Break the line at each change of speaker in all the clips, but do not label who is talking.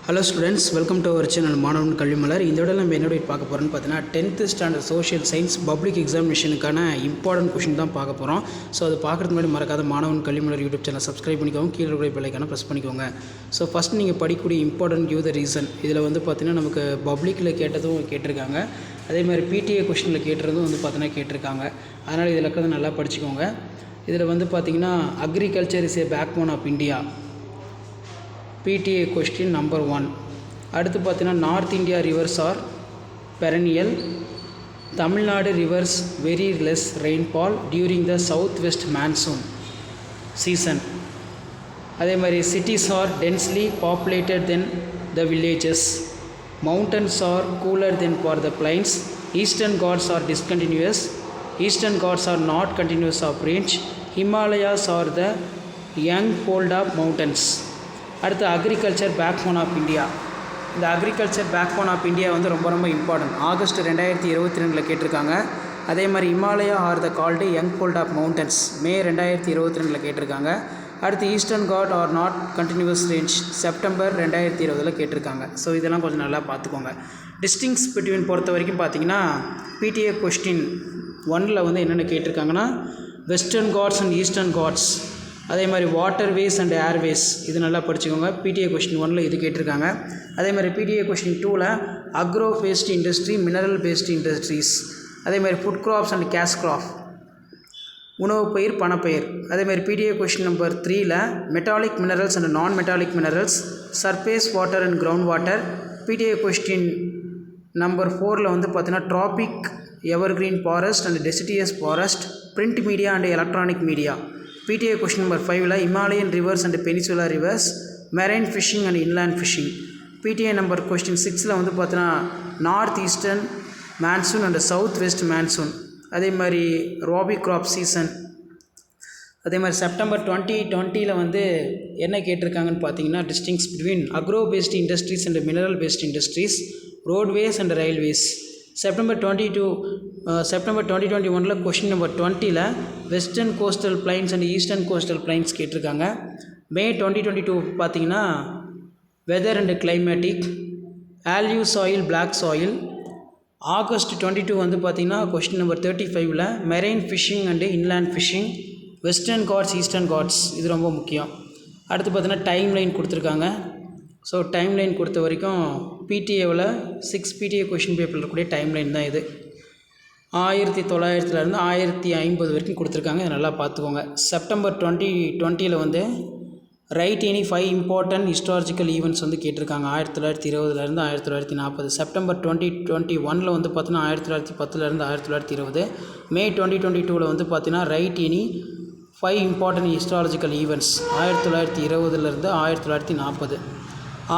Hello students, welcome to our channel மாணவன் கல்வி மலர். இந்த வீடியோல நம்ம என்ன பார்க்க போறோம்னு பார்த்தீங்கன்னா 10th standard social science public எக்ஸாமினேஷனுக்கான இம்பார்ட்டன்ட் क्वेश्चन தான் பார்க்க போறோம். ஸோ அது பார்க்கறதுக்கு முன்னாடி மறக்காத மாணவன் கல்வி மலர் யூடியூப் சேனல் சப்ஸ்கிரைப் பண்ணிக்கோங்க, கீழே இருக்கிற பெல் ஐகானை பிரஸ் பண்ணிக்கோங்க. ஸோ ஃபர்ஸ்ட் நீங்கள் படிக்கக்கூடிய இம்பார்ட்டன்ட் கிவ் த ரீசன். இதில் வந்து பார்த்தீங்கன்னா நமக்கு பப்ளிக்கில் கேட்டதும் கேட்டிருக்காங்க, அதே மாதிரி பிடிஏ கொஸ்டினில் கேட்டுறதும் வந்து பார்த்தீங்கன்னா கேட்டிருக்காங்க. அதனால் இதில் இருக்கிறது நல்லா படிச்சுக்கோங்க. இதில் வந்து பார்த்தீங்கன்னா agriculture is a backbone of India, PTA question number 1. அடுத்து பார்த்தீங்கன்னா north India rivers are perennial, Tamil Nadu rivers very less rainfall during the south west monsoon season. அதே மாதிரி cities are densely populated then the villages, mountains are cooler then for the plains, eastern Ghats are discontinuous, eastern Ghats are not continuous of range, Himalayas are the young fold of mountains. அடுத்து agriculture backbone of India. இந்த agriculture backbone of India வந்து ரொம்ப ரொம்ப important. August 2022 கேட்டிருக்காங்க. அதே மாதிரி Himalaya are the called young fold of mountains May 2022 கேட்டிருக்காங்க. அடுத்து Eastern Ghat are not continuous range September 2020 கேட்டிருக்காங்க. ஸோ இதெல்லாம் கொஞ்சம் நல்லா பார்த்துக்கோங்க. டிஸ்டிங்ஸ் பிட்வீன் பொறுத்த வரைக்கும் பார்த்தீங்கன்னா பிடிஏ கொஸ்டின் 1 வந்து என்னென்ன கேட்டிருக்காங்கன்னா Western Ghats and Eastern Ghats, அதே மாதிரி வாட்டர்வேஸ் அண்ட் ஏர்வேஸ், இது நல்லா படிச்சுக்கோங்க. பிடிஏ கொஸ்டின் 1 இது கேட்டிருக்காங்க. அதே மாதிரி PTA question 2 agro based industry, mineral based industries, அதே மாதிரி food crops and cash crop, உணவு பயிர் பணப்பயிர். அதே மாதிரி PTA question number 3 metallic minerals and non metallic minerals, surface water and ground water. PTA question number 4 வந்து பார்த்தீங்கன்னா tropic evergreen forest and deciduous forest, print media and electronic media. PTA question number 5 Himalayan rivers and Peninsula rivers, marine fishing and inland fishing. PTA number question 6 வந்து பார்த்தீங்கன்னா north eastern monsoon and south west monsoon, அதே மாதிரி rabi graph season. அதே மாதிரி September 2020 வந்து என்ன கேட்டிருக்காங்கன்னு பார்த்தீங்கன்னா distinguish between agro based industries and mineral based industries, roadways and railways. September 2021 question number 20 western coastal plains and eastern coastal plains கேட்டிருக்காங்க. May 2022 பார்த்தீங்கன்னா weather and climatic, alluvial soil black soil. August 22 வந்து பார்த்தீங்கன்னா question number 35 marine fishing and inland fishing, western Ghats eastern Ghats, இது ரொம்ப முக்கியம். அடுத்து பார்த்தீங்கன்னா time line கொடுத்துருக்காங்க. ஸோ டைம் லைன் கொடுத்த வரைக்கும் பிடிஏவில் 6 பிடிஏ கொஷின் பேப்பரில் இருக்கக்கூடிய டைம் லைன் தான் இது. 1900 1050 வரைக்கும் கொடுத்துருக்காங்க, இதை நல்லா பார்த்துக்கோங்க. செப்டம்பர் 2020 வந்து right any 5 important historical events வந்து கேட்டிருக்காங்க 1920 1940. செப்டம்பர் 2021 வந்து பார்த்தீங்கன்னா 1910 1920. மே 2022 வந்து பார்த்தீங்கன்னா write any 5 important historical events 1920 1940.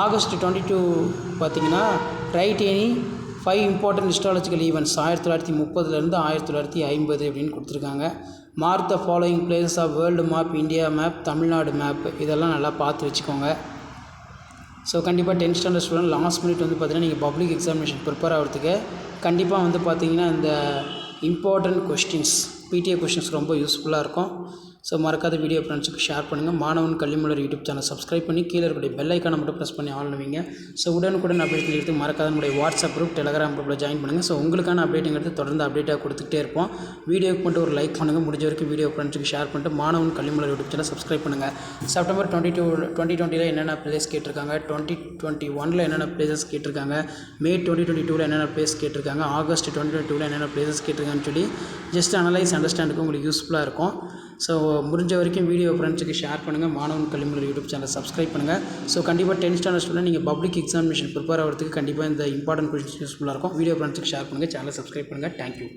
August 22 பார்த்தீங்கன்னா write any 5 important histological events 1930 1950 அப்படின்னு கொடுத்துருக்காங்க. Mark the following places of world map, India map, Tamil Nadu map, இதெல்லாம் நல்லா பார்த்து வச்சுக்கோங்க. ஸோ கண்டிப்பாக 10th standard student last minute வந்து பார்த்தீங்கன்னா நீங்கள் பப்ளிக் எக்ஸாமினேஷன் ப்ரிப்பேர் ஆகிறதுக்கு கண்டிப்பாக வந்து பார்த்தீங்கன்னா இந்த இம்பார்ட்டன்ட் கொஸ்டின்ஸ் பிடிஏ கொஸ்டின்ஸ் ரொம்ப யூஸ்ஃபுல்லாக இருக்கும். ஸோ மறக்காத வீடியோ ஃப்ரெண்ட்ஸுக்கு ஷேர் பண்ணுங்கள். மாணவன் கல்வி மலர் யூடியூப் சேனல் சப்ஸ்கிரைப் பண்ணி கீழே இருக்கக்கூடிய பெல் ஐக்கானை மட்டும் ப்ரெஸ் பண்ணி ஆன் பண்ணுவீங்க. ஸோ உடனுக்குடன் அப்டேட் மறக்காத நம்மளுடைய வாட்ஸ்அப் குரூப், டெலகிராம் குரூப்பில் ஜாயின் பண்ணுங்கள். ஸோ உங்களுக்கான அப்டேட்டுங்கிறது தொடர்ந்து அப்டேட்டாக கொடுத்துட்டே இருப்போம். வீடியோக்கு மட்டும் ஒரு லைக் பண்ணுங்கள், முடிஞ்ச வரைக்கும் வீடியோ ஃப்ரெண்ட்ஸுக்கு ஷேர் பண்ணிட்டு மாணவன் கல்வி மலர் யூடியூப் சேனல் சப்ஸ்கிரைப் பண்ணுங்கள். செப்டம்பர் 2020 என்னென்ன பிளேஸ் கேட்டிருக்காங்க, 2021 என்னென்ன பிளேசஸ் கேட்டிருக்காங்க, மே 2022 என்னென்ன பிளேஸ் கேட்டிருக்காங்க, ஆகஸ்ட் 2022 என்னென்ன பிளேசஸ் கேட்டிருக்காங்கன்னு சொல்லி ஜஸ்ட் அனலைஸ் அண்டர்ஸ்டாண்டுக்கு உங்களுக்கு யூஸ்ஃபுல்லாக இருக்கும். ஸோ முடிஞ்ச வரைக்கும் வீடியோ ஃப்ரெண்ட்ஸுக்கு ஷேர் பண்ணுங்கள், மாணவன் கல்வி மலர் யூடியூப் சேனல் சப்ஸ்கிரைப் பண்ணுங்கள். ஸோ கண்டிப்பாக 10th ஸ்டாண்டர்ட் ஸ்டூடெண்ட் நீங்கள் பப்ளிக் எக்ஸாமினேஷன் ப்ரிப்பேர் ஆகிறதுக்கு கண்டிப்பாக இந்த இம்பார்ட்டன்ட் கொஸ்டின்ஸ் யூஸ்ஃபுல்லாக இருக்கும். வீடியோ ஃப்ரெண்ட்ஸுக்கு ஷேர் பண்ணுங்கள், சேனலை சப்ஸ்கிரைப் பண்ணுங்கள். தேங்க்யூ.